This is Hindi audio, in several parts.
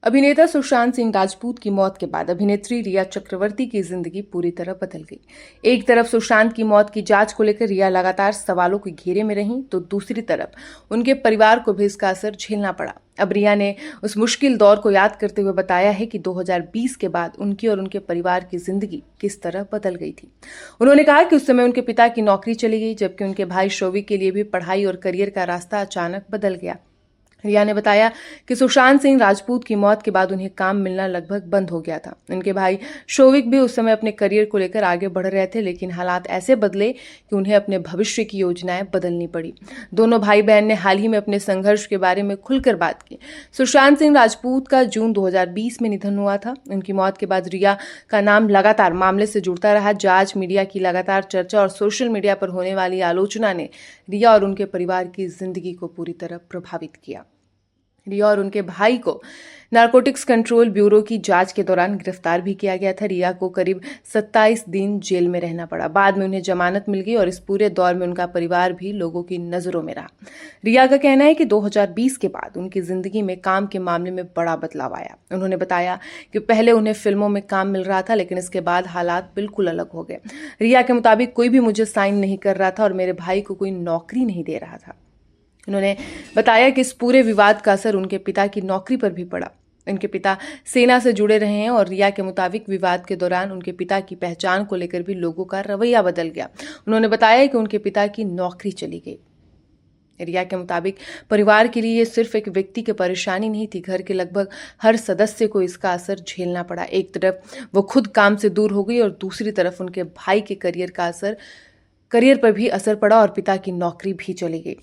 अभिनेता सुशांत सिंह राजपूत की मौत के बाद अभिनेत्री रिया चक्रवर्ती की जिंदगी पूरी तरह बदल गई। एक तरफ सुशांत की मौत की जांच को लेकर रिया लगातार सवालों के घेरे में रहीं, तो दूसरी तरफ उनके परिवार को भी इसका असर झेलना पड़ा। अब रिया ने उस मुश्किल दौर को याद करते हुए बताया है कि 2020 के बाद उनकी और उनके परिवार की जिंदगी किस तरह बदल गई थी। उन्होंने कहा कि उस समय उनके पिता की नौकरी चली गई, जबकि उनके भाई शोविक के लिए भी पढ़ाई और करियर का रास्ता अचानक बदल गया। रिया ने बताया कि सुशांत सिंह राजपूत की मौत के बाद उन्हें काम मिलना लगभग बंद हो गया था। उनके भाई शोविक भी उस समय अपने करियर को लेकर आगे बढ़ रहे थे, लेकिन हालात ऐसे बदले कि उन्हें अपने भविष्य की योजनाएं बदलनी पड़ी। दोनों भाई बहन ने हाल ही में अपने संघर्ष के बारे में खुलकर बात की। सुशांत सिंह राजपूत का जून 2020 में निधन हुआ था। उनकी मौत के बाद रिया का नाम लगातार मामले से जुड़ता रहा। जांच, मीडिया की लगातार चर्चा और सोशल मीडिया पर होने वाली आलोचना ने रिया और उनके परिवार की जिंदगी को पूरी तरह प्रभावित किया। रिया और उनके भाई को नारकोटिक्स कंट्रोल ब्यूरो की जांच के दौरान गिरफ्तार भी किया गया था। रिया को करीब 27 दिन जेल में रहना पड़ा। बाद में उन्हें जमानत मिल गई और इस पूरे दौर में उनका परिवार भी लोगों की नजरों में रहा। रिया का कहना है कि 2020 के बाद उनकी जिंदगी में काम के मामले में बड़ा बदलाव आया। उन्होंने बताया कि पहले उन्हें फिल्मों में काम मिल रहा था, लेकिन इसके बाद हालात बिल्कुल अलग हो गए। रिया के मुताबिक कोई भी मुझे साइन नहीं कर रहा था और मेरे भाई को कोई नौकरी नहीं दे रहा था। उन्होंने बताया कि इस पूरे विवाद का असर उनके पिता की नौकरी पर भी पड़ा। उनके पिता सेना से जुड़े रहे हैं और रिया के मुताबिक विवाद के दौरान उनके पिता की पहचान को लेकर भी लोगों का रवैया बदल गया। उन्होंने बताया कि उनके पिता की नौकरी चली गई। रिया के मुताबिक परिवार के लिए ये सिर्फ एक व्यक्ति की परेशानी नहीं थी, घर के लगभग हर सदस्य को इसका असर झेलना पड़ा। एक तरफ वो खुद काम से दूर हो गई और दूसरी तरफ उनके भाई के करियर पर भी असर पड़ा और पिता की नौकरी भी चली गई।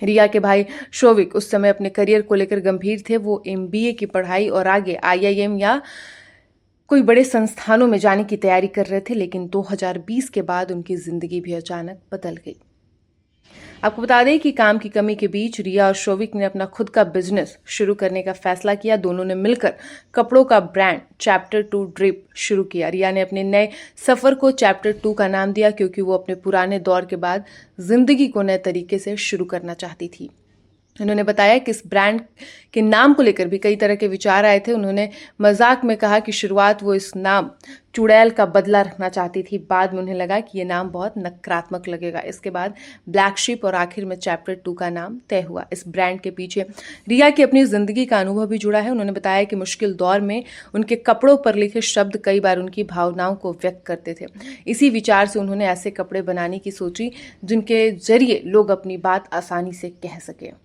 रिया के भाई शोविक उस समय अपने करियर को लेकर गंभीर थे। वो MBA की पढ़ाई और आगे IIM या कोई बड़े संस्थानों में जाने की तैयारी कर रहे थे, लेकिन 2020 के बाद उनकी जिंदगी भी अचानक बदल गई। आपको बता दें कि काम की कमी के बीच रिया और शोविक ने अपना खुद का बिजनेस शुरू करने का फैसला किया। दोनों ने मिलकर कपड़ों का ब्रांड चैप्टर 2 ड्रिप शुरू किया। रिया ने अपने नए सफर को चैप्टर 2 का नाम दिया, क्योंकि वो अपने पुराने दौर के बाद जिंदगी को नए तरीके से शुरू करना चाहती थी। उन्होंने बताया कि इस ब्रांड के नाम को लेकर भी कई तरह के विचार आए थे। उन्होंने मजाक में कहा कि शुरुआत वो इस नाम चुड़ैल का बदला रखना चाहती थी। बाद में उन्हें लगा कि ये नाम बहुत नकारात्मक लगेगा। इसके बाद ब्लैक शिप और आखिर में चैप्टर 2 का नाम तय हुआ। इस ब्रांड के पीछे रिया की अपनी जिंदगी का अनुभव भी जुड़ा है। उन्होंने बताया कि मुश्किल दौर में उनके कपड़ों पर लिखे शब्द कई बार उनकी भावनाओं को व्यक्त करते थे। इसी विचार से उन्होंने ऐसे कपड़े बनाने की सोची जिनके जरिए लोग अपनी बात आसानी से कह सके।